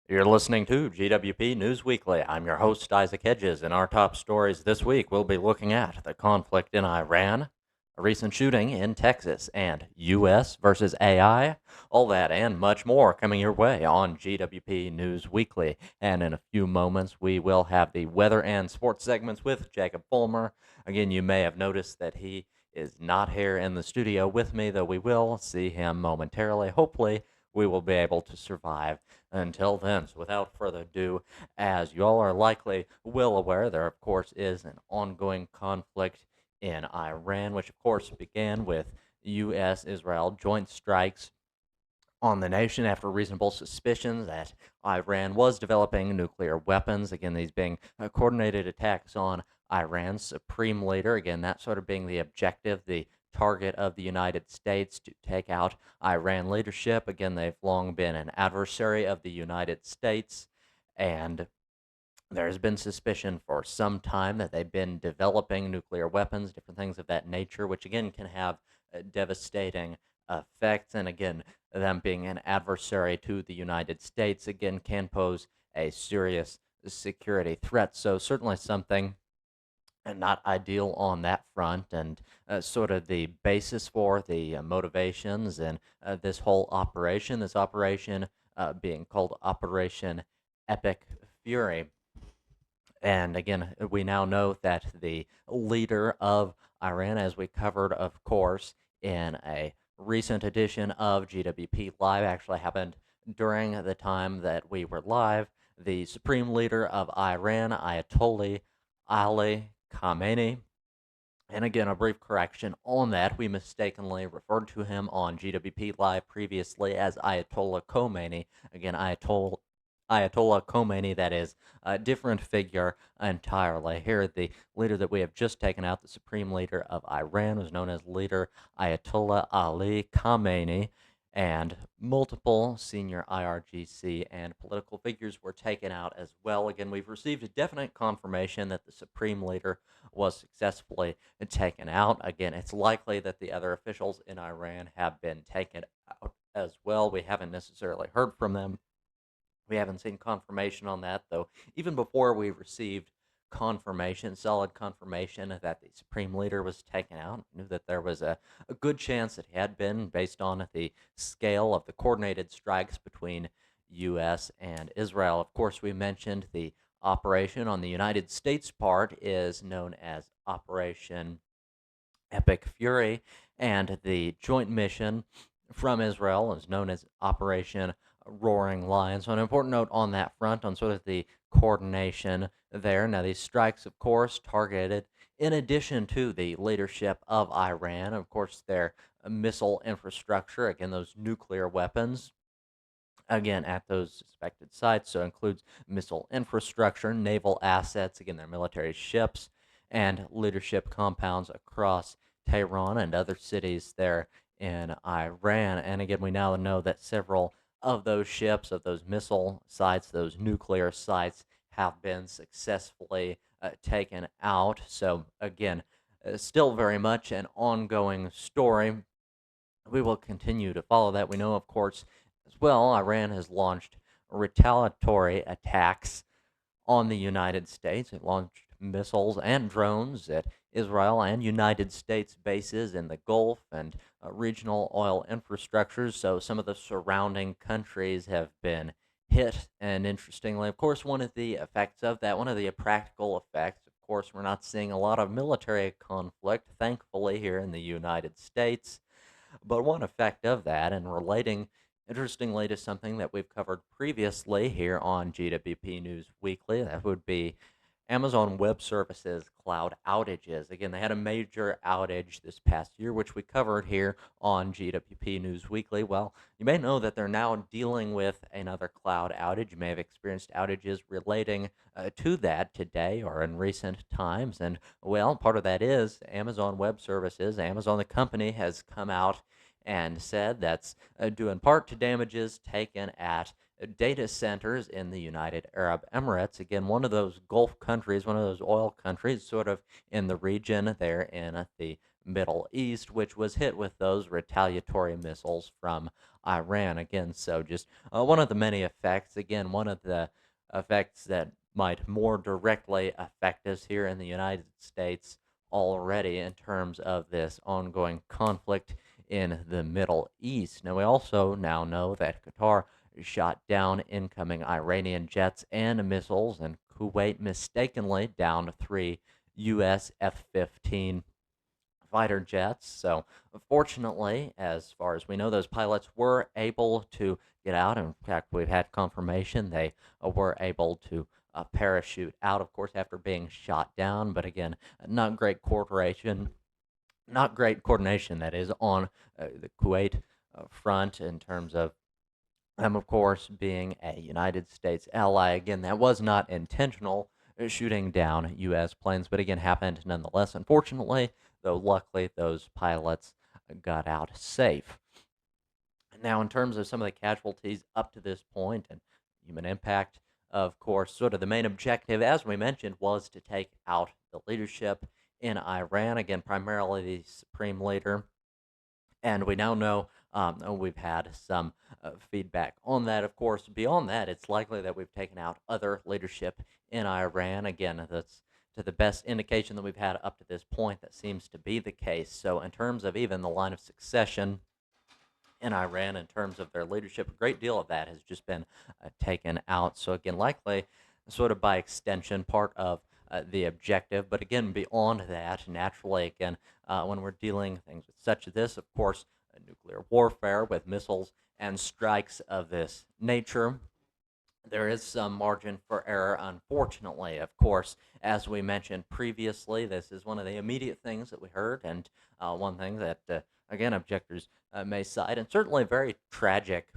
You're listening to GWP News Weekly. I'm your host, Isaac Hedges. In our top stories this week, we'll be looking at the conflict in Iran, a recent shooting in Texas, and U.S. versus AI. All that and much more coming your way on GWP News Weekly. And in a few moments, we will have the weather and sports segments with Jacob Fulmer. Again, you may have noticed that he is not here in the studio with me, though we will see him momentarily. Hopefully, we will be able to survive until then. So, without further ado, as you all are likely well aware, there, of course, is an ongoing conflict in Iran, which, of course, began with U.S. Israel joint strikes on the nation after reasonable suspicions that Iran was developing nuclear weapons. Again, these being coordinated attacks on Iran's supreme leader. Again, that sort of being the objective, the target of the United States to take out Iran leadership. Again, they've long been an adversary of the United States, and there's been suspicion for some time that they've been developing nuclear weapons, different things of that nature, which again can have devastating effects. And again, them being an adversary to the United States, again, can pose a serious security threat. So, certainly something not ideal on that front, and sort of the basis for the motivations and this whole operation, being called Operation Epic Fury. And again, we now know that the leader of Iran, as we covered, of course, in a recent edition of GWP Live, actually happened during the time that we were live. The supreme leader of Iran, Ayatollah Ali Khamenei. And again, a brief correction on that. We mistakenly referred to him on GWP Live previously as Ayatollah Khomeini. Again, Ayatollah Khomeini, that is a different figure entirely. Here, the leader that we have just taken out, the supreme leader of Iran, was known as leader Ayatollah Ali Khamenei, and multiple senior IRGC and political figures were taken out as well. Again, we've received a definite confirmation that the supreme leader was successfully taken out. Again, it's likely that the other officials in Iran have been taken out as well. We haven't necessarily heard from them. We haven't seen confirmation on that, though. Even before we received confirmation, solid confirmation that the supreme leader was taken out, knew that there was a good chance that he had been, based on the scale of the coordinated strikes between U.S. and Israel. Of course, we mentioned the operation on the United States part is known as Operation Epic Fury, and the joint mission from Israel is known as Operation Roaring Lion. So, an important note on that front, on sort of the coordination there. Now, these strikes, of course, targeted, in addition to the leadership of Iran, of course, their missile infrastructure, again, those nuclear weapons, again, at those suspected sites. So, it includes missile infrastructure, naval assets, again, their military ships, and leadership compounds across Tehran and other cities there in Iran. And again, we now know that several of those ships, of those missile sites, those nuclear sites, have been successfully taken out. So, again, still very much an ongoing story. We will continue to follow that. We know, of course, as well, Iran has launched retaliatory attacks on the United States. It launched missiles and drones at Israel and United States bases in the Gulf and regional oil infrastructures. So some of the surrounding countries have been hit. And interestingly, of course, one of the effects of that, one of the practical effects, of course, we're not seeing a lot of military conflict, thankfully, here in the United States. But one effect of that, and relating interestingly to something that we've covered previously here on GWP News Weekly, that would be Amazon Web Services cloud outages. Again, they had a major outage this past year, which we covered here on GWP News Weekly. Well, you may know that they're now dealing with another cloud outage. You may have experienced outages relating to that today or in recent times. And, well, part of that is Amazon Web Services. Amazon, the company, has come out and said that's due in part to damages taken at data centers in the United Arab Emirates. Again, one of those Gulf countries, one of those oil countries, sort of in the region there in the Middle East, which was hit with those retaliatory missiles from Iran. Again, so just one of the many effects. Again, one of the effects that might more directly affect us here in the United States already in terms of this ongoing conflict in the Middle East. Now, we also now know that Qatar shot down incoming Iranian jets and missiles, and Kuwait mistakenly downed three U.S. F 15 fighter jets. So, fortunately, as far as we know, those pilots were able to get out. In fact, we've had confirmation they were able to parachute out, of course, after being shot down. But again, not great coordination, not great coordination, that is, on the Kuwait front in terms of of course, being a United States ally. Again, that was not intentional shooting down U.S. planes, but again, happened nonetheless, unfortunately, though luckily those pilots got out safe. Now, in terms of some of the casualties up to this point and human impact, of course, sort of the main objective, as we mentioned, was to take out the leadership in Iran. Again, primarily the supreme leader, and we now know we've had some feedback on that. Of course, beyond that, it's likely that we've taken out other leadership in Iran. Again, that's to the best indication that we've had up to this point. That seems to be the case. So, in terms of even the line of succession in Iran, in terms of their leadership, a great deal of that has just been taken out. So, again, likely, sort of by extension, part of the objective. But again, beyond that, naturally, again, when we're dealing things such as this, of course, nuclear warfare with missiles and strikes of this nature, there is some margin for error, unfortunately. Of course, as we mentioned previously, this is one of the immediate things that we heard, and one thing that, again, objectors may cite, and certainly very tragic.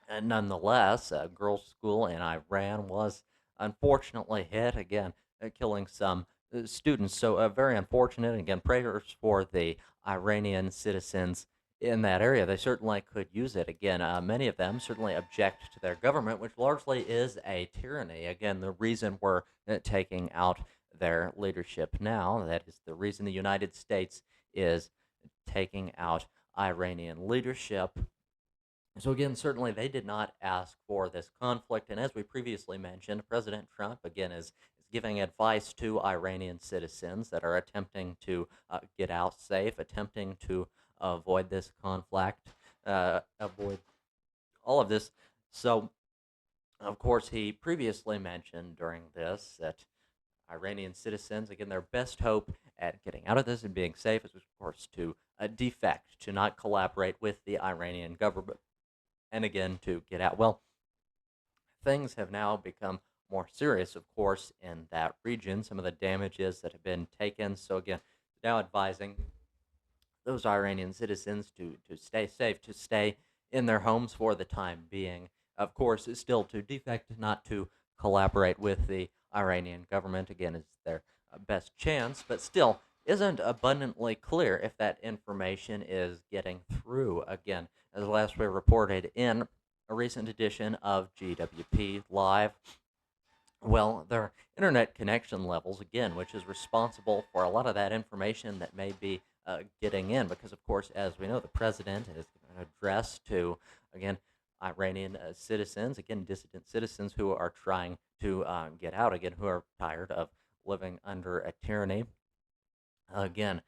And nonetheless, a girls' school in Iran was unfortunately hit, again, killing some students. So, very unfortunate. Again, prayers for the Iranian citizens in that area. They certainly could use it. Again, many of them certainly object to their government, which largely is a tyranny. Again, the reason we're taking out their leadership now, that is the reason the United States is taking out Iranian leadership. So again, certainly they did not ask for this conflict, and as we previously mentioned, President Trump again is giving advice to Iranian citizens that are attempting to get out safe, attempting to avoid this conflict, avoid all of this. So, of course, he previously mentioned during this that Iranian citizens, again, their best hope at getting out of this and being safe is, of course, to defect, to not collaborate with the Iranian government, and again to get out. Well, things have now become more serious, of course, in that region. Some of the damages that have been taken. So again, now advising those Iranian citizens to stay safe, to stay in their homes for the time being. Of course, is still to defect, not to collaborate with the Iranian government. Again, is their best chance, but still isn't abundantly clear if that information is getting through. Again, as last we reported in a recent edition of GWP Live, well, their internet connection levels, again, which is responsible for a lot of that information that may be getting in, because, of course, as we know, the president has given an address to, again, Iranian citizens, again, dissident citizens who are trying to get out, again, who are tired of living under a tyranny. Again,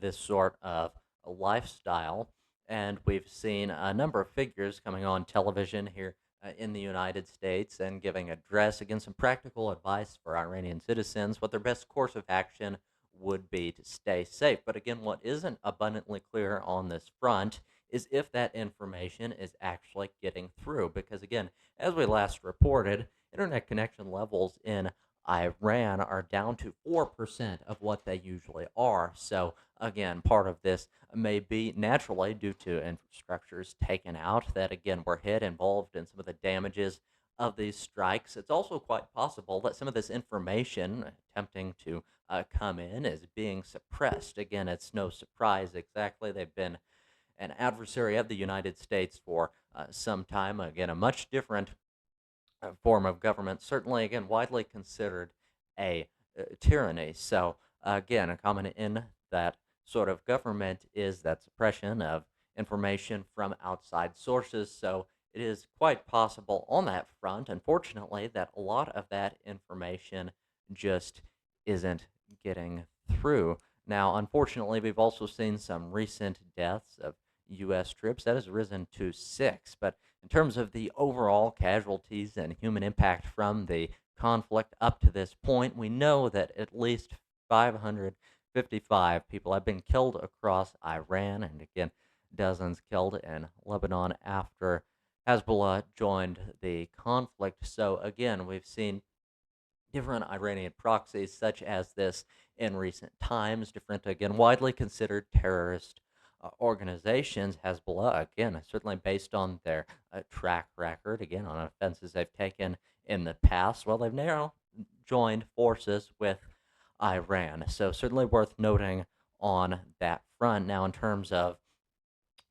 this sort of a lifestyle. And we've seen a number of figures coming on television here in the United States and giving address, again, some practical advice for Iranian citizens, what their best course of action would be to stay safe. But again, what isn't abundantly clear on this front is if that information is actually getting through. Because again, as we last reported, internet connection levels in Iran are down to 4% of what they usually are. So, again, part of this may be naturally due to infrastructures taken out that, again, were hit, involved in some of the damages of these strikes. It's also quite possible that some of this information attempting to come in is being suppressed. Again, it's no surprise exactly. They've been an adversary of the United States for some time. Again, a much different form of government, certainly, again, widely considered a tyranny. So, again, a comment in that sort of government is that suppression of information from outside sources. So it is quite possible on that front, unfortunately, that a lot of that information just isn't getting through. Now, unfortunately, we've also seen some recent deaths of U.S. troops. That has risen to 6. But in terms of the overall casualties and human impact from the conflict up to this point, we know that at least 555 people have been killed across Iran, and again, dozens killed in Lebanon after Hezbollah joined the conflict. So, again, we've seen different Iranian proxies, such as this in recent times, different, again, widely considered terrorist organizations. Hezbollah, again, certainly based on their track record, again, on offenses they've taken in the past. Well, they've now joined forces with Iran. So, certainly worth noting on that front. Now, in terms of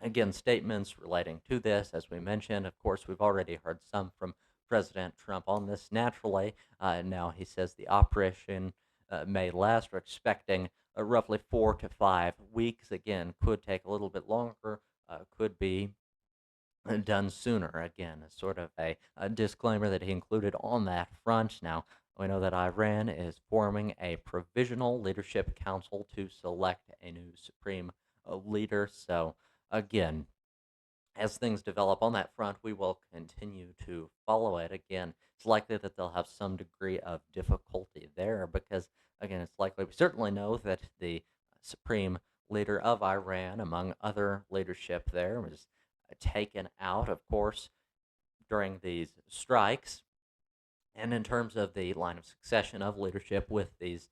again, statements relating to this, as we mentioned, of course, we've already heard some from President Trump on this naturally. Now he says the operation may last. We're expecting roughly 4 to 5 weeks. Again, could take a little bit longer, could be done sooner. Again, sort of a disclaimer that he included on that front. Now, we know that Iran is forming a provisional leadership council to select a new supreme leader. So, again, as things develop on that front, we will continue to follow it. Again, it's likely that they'll have some degree of difficulty there because, again, it's likely, we certainly know that the supreme leader of Iran, among other leadership there, was taken out, of course, during these strikes. And in terms of the line of succession of leadership with these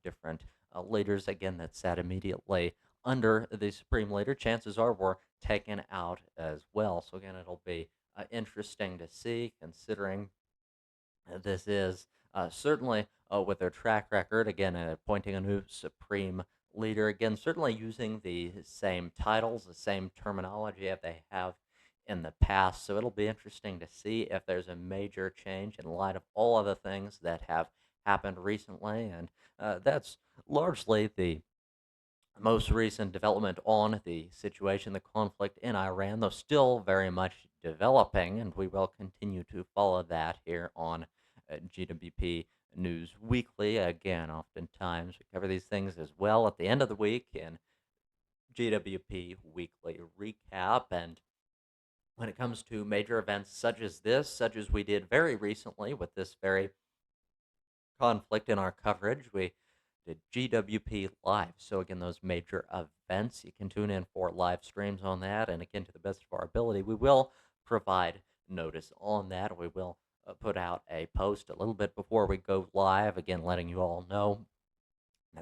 different leaders, again, that sat immediately under the supreme leader, chances are were taken out as well. So, again, it'll be interesting to see, considering this is certainly with their track record, again, appointing a new supreme leader, again, certainly using the same titles, the same terminology that they have in the past. So it'll be interesting to see if there's a major change in light of all other things that have happened recently. And that's largely the most recent development on the situation, the conflict in Iran, though still very much developing, and we will continue to follow that here on GWP News Weekly. Again, oftentimes we cover these things as well at the end of the week in GWP Weekly Recap. And when it comes to major events such as this, such as we did very recently with this very conflict in our coverage, we did GWP Live. So, again, those major events, you can tune in for live streams on that. And again, to the best of our ability, we will provide notice on that. We will put out a post a little bit before we go live, again, letting you all know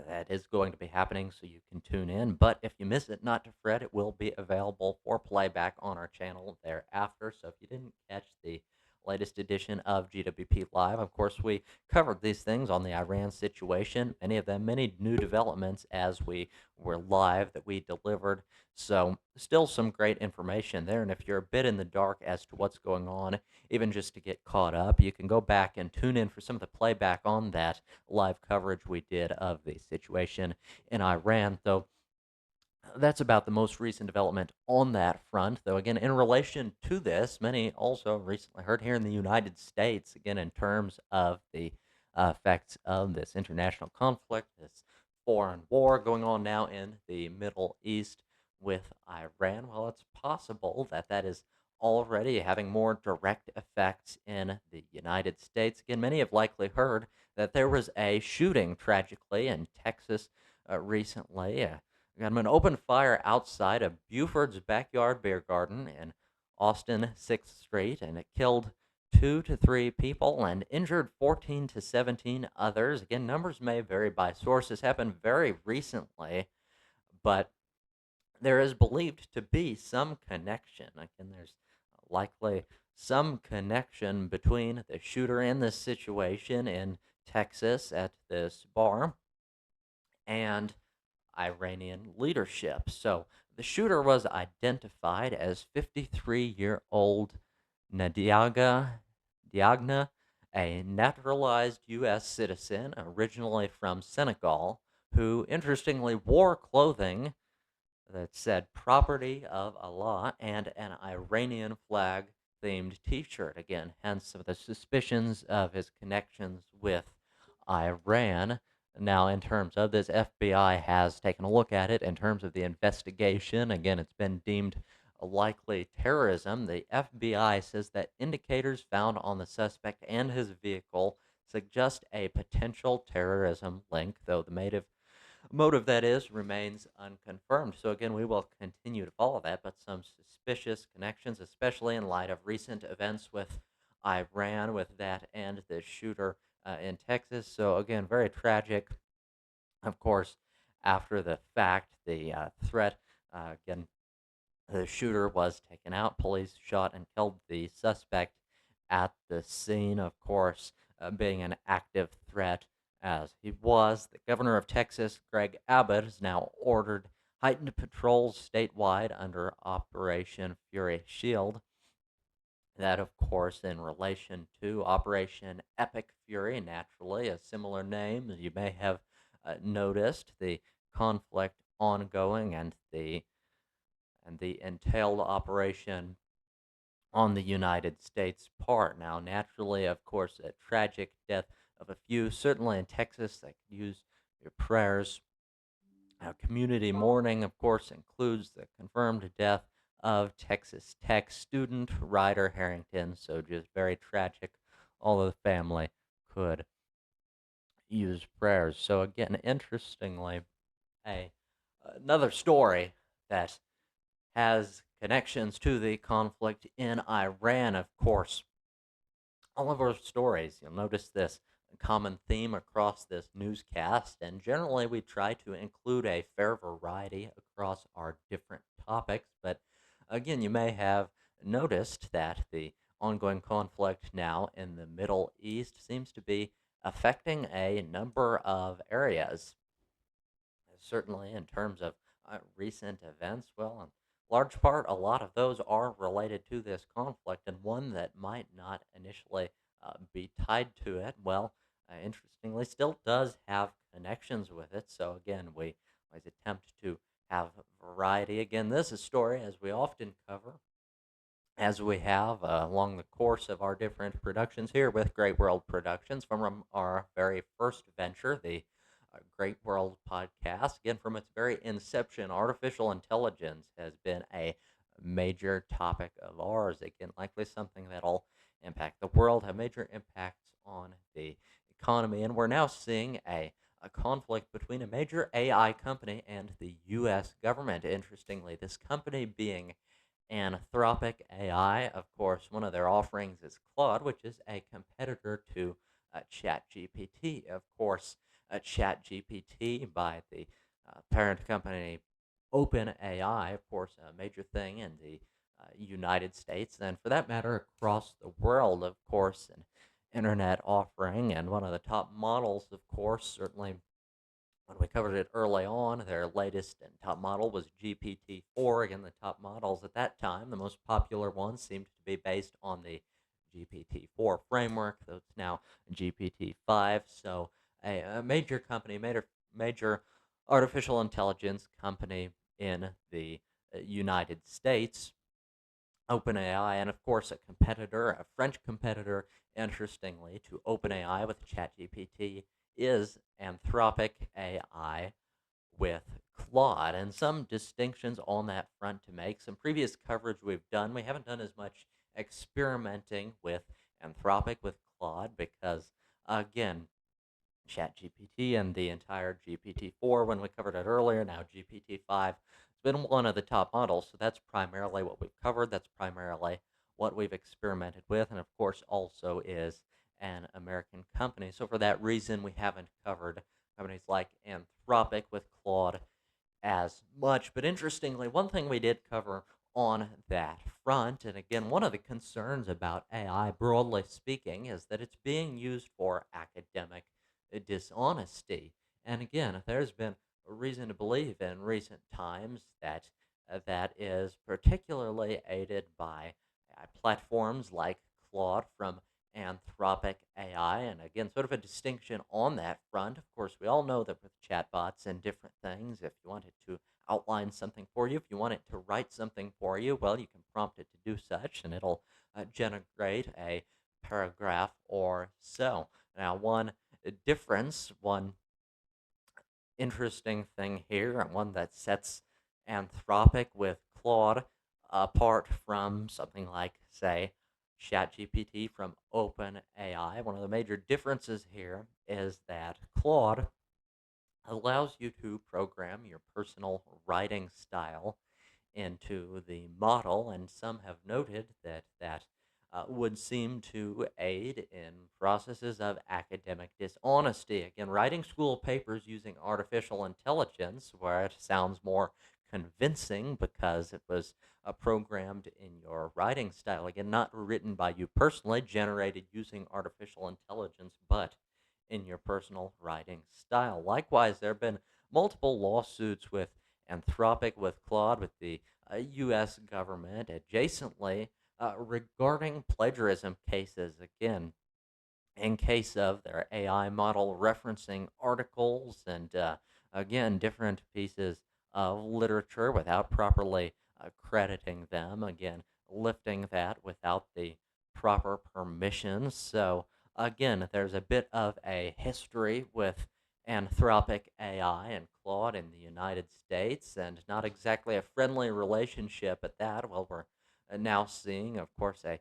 that is going to be happening so you can tune in. But if you miss it, not to fret, it will be available for playback on our channel thereafter. So if you didn't catch the latest edition of GWP Live, of course, we covered these things on the Iran situation, many of them, many new developments as we were live that we delivered. So still some great information there. And if you're a bit in the dark as to what's going on, even just to get caught up, you can go back and tune in for some of the playback on that live coverage we did of the situation in Iran. Though that's about the most recent development on that front. Though, again, in relation to this, many also recently heard here in the United States, again, in terms of the effects of this international conflict, this foreign war going on now in the Middle East with Iran. Well, it's possible that that is already having more direct effects in the United States. Again, many have likely heard that there was a shooting, tragically, in Texas recently. Gunman opened fire outside of Buford's Backyard Beer Garden in Austin 6th Street, and it killed 2 to 3 people and injured 14 to 17 others. Again, numbers may vary by source. This happened very recently, but there is believed to be some connection. Again, there's likely some connection between the shooter and this situation in Texas at this bar and Iranian leadership. So the shooter was identified as 53-year-old Diagna, a naturalized U.S. citizen originally from Senegal, who interestingly wore clothing that said property of Allah and an Iranian flag themed t shirt. Again, hence some of the suspicions of his connections with Iran. Now, in terms of this, FBI has taken a look at it. In terms of the investigation, again, it's been deemed a likely terrorism. The FBI says that indicators found on the suspect and his vehicle suggest a potential terrorism link, though the motive that is remains unconfirmed. So again, we will continue to follow that, but some suspicious connections, especially in light of recent events with Iran, with that and the shooter in Texas. So again, very tragic. Of course, after the fact, the threat again, the shooter was taken out. Police shot and killed the suspect at the scene, of course, being an active threat as he was. The governor of Texas, Greg Abbott, has now ordered heightened patrols statewide under Operation Fury Shield. That, of course, in relation to Operation Epic Fury, naturally, a similar name. You may have noticed the conflict ongoing and the entailed operation on the United States part. Now, naturally, of course, a tragic death of a few, certainly in Texas, that could use your prayers. Community mourning, of course, includes the confirmed death of Texas Tech student Ryder Harrington. So, just very tragic. All of the family could use prayers. So, again, interestingly, a another story that has connections to the conflict in Iran, of course. All of our stories, you'll notice this common theme across this newscast, and generally we try to include a fair variety across our different topics. But again, you may have noticed that the ongoing conflict now in the Middle East seems to be affecting a number of areas. Certainly, in terms of recent events, well, in large part, a lot of those are related to this conflict, and one that might not initially be tied to it, well, interestingly, still does have connections with it. So, again, we always attempt to have variety. Again, this is a story, as we often cover, as we have along the course of our different productions here with Great World Productions from our very first venture, the Great World Podcast. Again, from its very inception, artificial intelligence has been a major topic of ours. Again, likely something that'll impact the world, have major impacts on the economy, and we're now seeing a conflict between a major AI company and the U.S. government. Interestingly, this company being Anthropic AI. Of course, one of their offerings is Claude, which is a competitor to ChatGPT. Of course, ChatGPT by the parent company OpenAI, of course, a major thing in the United States, and for that matter, across the world, of course, an internet offering, and one of the top models, of course, certainly when we covered it early on, their latest and top model was GPT-4. Again, the top models at that time, the most popular ones, seemed to be based on the GPT-4 framework, though it's now GPT-5. So, a major company, major artificial intelligence company in the United States, OpenAI, and of course, a competitor, a French competitor, interestingly, to OpenAI with ChatGPT is Anthropic AI with Claude, and some distinctions on that front to make. Some previous coverage we've done, we haven't done as much experimenting with Anthropic with Claude because, again, ChatGPT and the entire GPT-4 when we covered it earlier. Now GPT-5 has been one of the top models, so that's primarily what we've covered. That's primarily what we've experimented with, and of course also is an American company. So for that reason, we haven't covered companies like Anthropic with Claude as much. But interestingly, one thing we did cover on that front, and again, one of the concerns about AI, broadly speaking, is that it's being used for academic dishonesty. And again, there's been a reason to believe in recent times that that is particularly aided by platforms like Claude from Anthropic AI. And again, sort of a distinction on that front. Of course, we all know that with chatbots and different things, if you want it to outline something for you, if you want it to write something for you, well, you can prompt it to do such, and it'll generate a paragraph or so. Now, one difference, one interesting thing here, and one that sets Anthropic with Claude apart from something like, say, ChatGPT from OpenAI. One of the major differences here is that Claude allows you to program your personal writing style into the model, and some have noted that would seem to aid in processes of academic dishonesty. Again, writing school papers using artificial intelligence, where it sounds more convincing because it was programmed in your writing style. Again, not written by you personally, generated using artificial intelligence, but in your personal writing style. Likewise, there have been multiple lawsuits with Anthropic, with Claude, with the U.S. government adjacently regarding plagiarism cases. Again, in case of their AI model referencing articles and, again, different pieces of literature without properly crediting them. Again, lifting that without the proper permissions. So, again, there's a bit of a history with Anthropic AI and Claude in the United States, and not exactly a friendly relationship at that. Well, we're now seeing, of course, a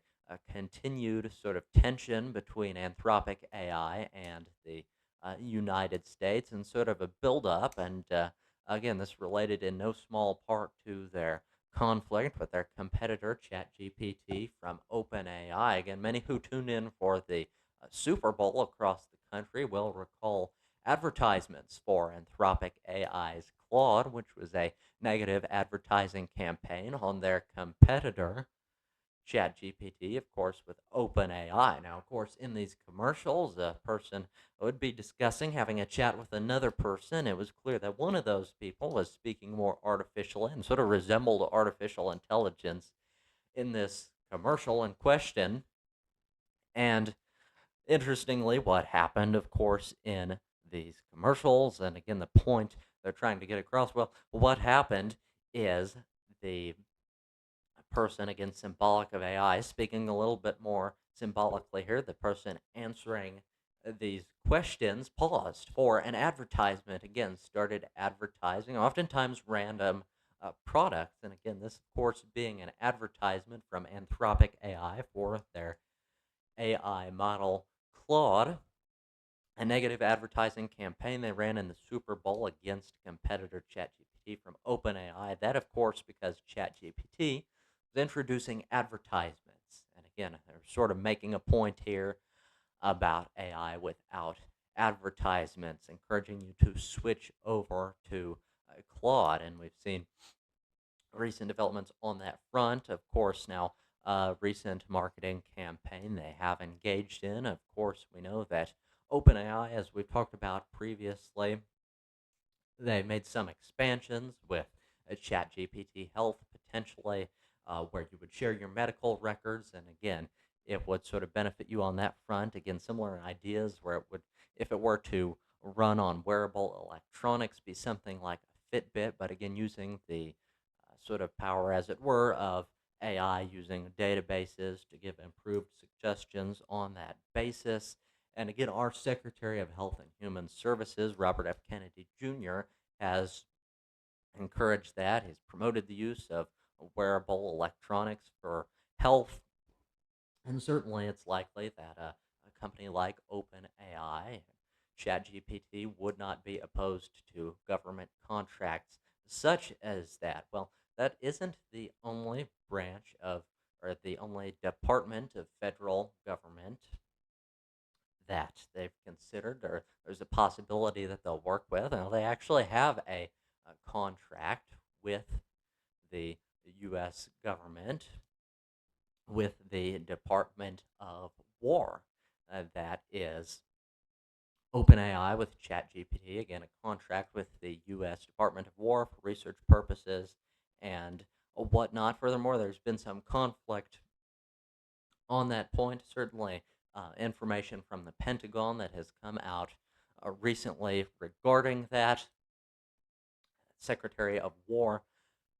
continued sort of tension between Anthropic AI and the United States, and sort of a buildup. And again, this related in no small part to their conflict with their competitor, ChatGPT from OpenAI. Again, many who tuned in for the Super Bowl across the country will recall advertisements for Anthropic AI's Claude, which was a negative advertising campaign on their competitor, ChatGPT, of course, with OpenAI. Now, of course, in these commercials, a person would be discussing having a chat with another person. It was clear that one of those people was speaking more artificially and sort of resembled artificial intelligence in this commercial in question. And interestingly, what happened, of course, in these commercials, and again, the point they're trying to get across, well, what happened is the person, again, symbolic of AI, speaking a little bit more symbolically here, the person answering these questions paused for an advertisement, again, started advertising, oftentimes random products. And again, this, of course, being an advertisement from Anthropic AI for their AI model Claude, a negative advertising campaign they ran in the Super Bowl against competitor ChatGPT from OpenAI. That, of course, because ChatGPT was introducing advertisements. And again, they're sort of making a point here about AI without advertisements, encouraging you to switch over to Claude. And we've seen recent developments on that front. Of course, now recent marketing campaign they have engaged in. Of course, we know that OpenAI, as we've talked about previously, they made some expansions with ChatGPT Health potentially, where you would share your medical records, and again, it would sort of benefit you on that front. Again, similar ideas where it would, if it were to run on wearable electronics, be something like a Fitbit, but again, using the sort of power, as it were, of AI, using databases to give improved suggestions on that basis. And again, our Secretary of Health and Human Services, Robert F. Kennedy Jr., has encouraged that. He's promoted the use of wearable electronics for health. And certainly it's likely that a company like OpenAI, ChatGPT, would not be opposed to government contracts such as that. Well, that isn't the only branch of, or the only department of federal government that they've considered, or there's a possibility that they'll work with. And they actually have a contract with the U.S. government, with the Department of War. That is OpenAI with ChatGPT, again, a contract with the U.S. Department of War for research purposes and whatnot. Furthermore, there's been some conflict on that point. Certainly, information from the Pentagon that has come out recently regarding that. Secretary of War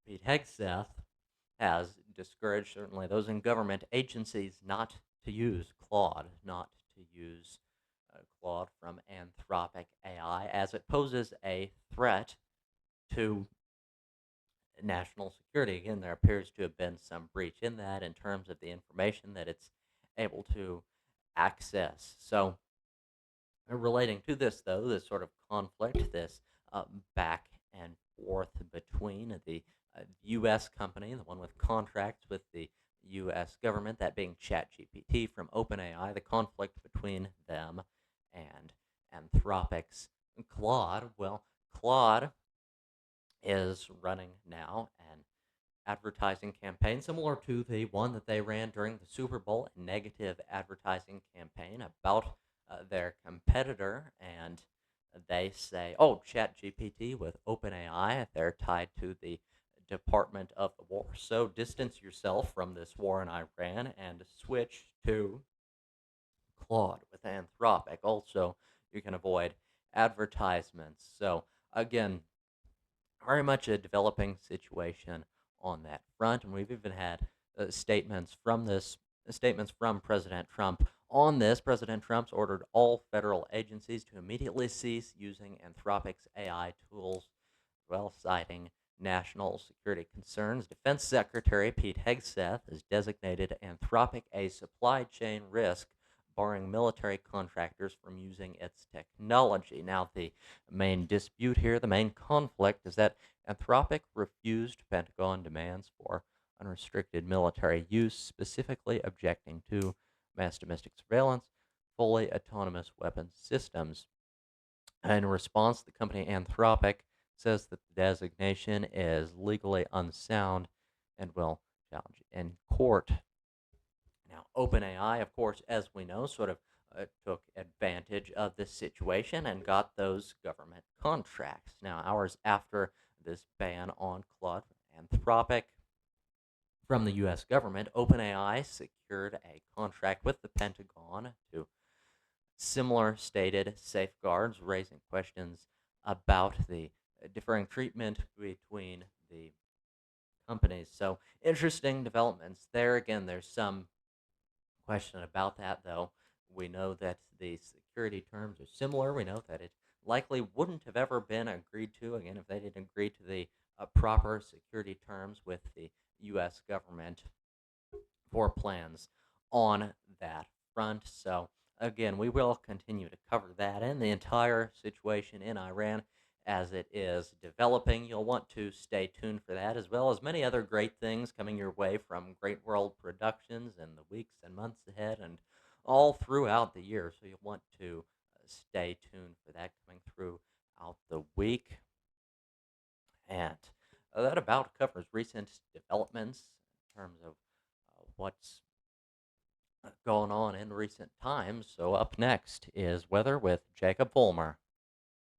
Pete Hegseth has discouraged certainly those in government agencies not to use Claude, not to use Claude from Anthropic AI, as it poses a threat to national security. Again, there appears to have been some breach in that in terms of the information that it's able to access. So, relating to this, though, this sort of conflict, this back and forth between the U.S. company, the one with contracts with the U.S. government, that being ChatGPT from OpenAI, the conflict between them and Anthropic's Claude. Well, Claude is running now an advertising campaign similar to the one that they ran during the Super Bowl, a negative advertising campaign about their competitor. And they say, oh, ChatGPT with OpenAI, they're tied to the Department of the War. So distance yourself from this war in Iran and switch to Claude with Anthropic. Also, you can avoid advertisements. So, again, very much a developing situation on that front, and we've even had statements from President Trump on this. President Trump's ordered all federal agencies to immediately cease using Anthropic's AI tools, while citing national security concerns. Defense Secretary Pete Hegseth has designated Anthropic a supply chain risk, barring military contractors from using its technology. Now, the main dispute here, the main conflict, is that Anthropic refused Pentagon demands for unrestricted military use, specifically objecting to mass domestic surveillance, fully autonomous weapons systems. In response, the company Anthropic says that the designation is legally unsound and will challenge it in court. Now, OpenAI, of course, as we know, sort of took advantage of this situation and got those government contracts. Now, hours after this ban on Claude Anthropic from the U.S. government, OpenAI secured a contract with the Pentagon to similar stated safeguards, raising questions about the differing treatment between the companies. So, interesting developments there. Again, there's some question about that, though. We know that the security terms are similar. We know that it likely wouldn't have ever been agreed to, again, if they didn't agree to the proper security terms with the U.S. government for plans on that front. So, again, we will continue to cover that and the entire situation in Iran as it is developing. You'll want to stay tuned for that, as well as many other great things coming your way from Great World Productions in the weeks and months ahead and all throughout the year. So you'll want to stay tuned for that coming throughout the week. And that about covers recent developments in terms of what's going on in recent times. So up next is weather with Jacob Fulmer.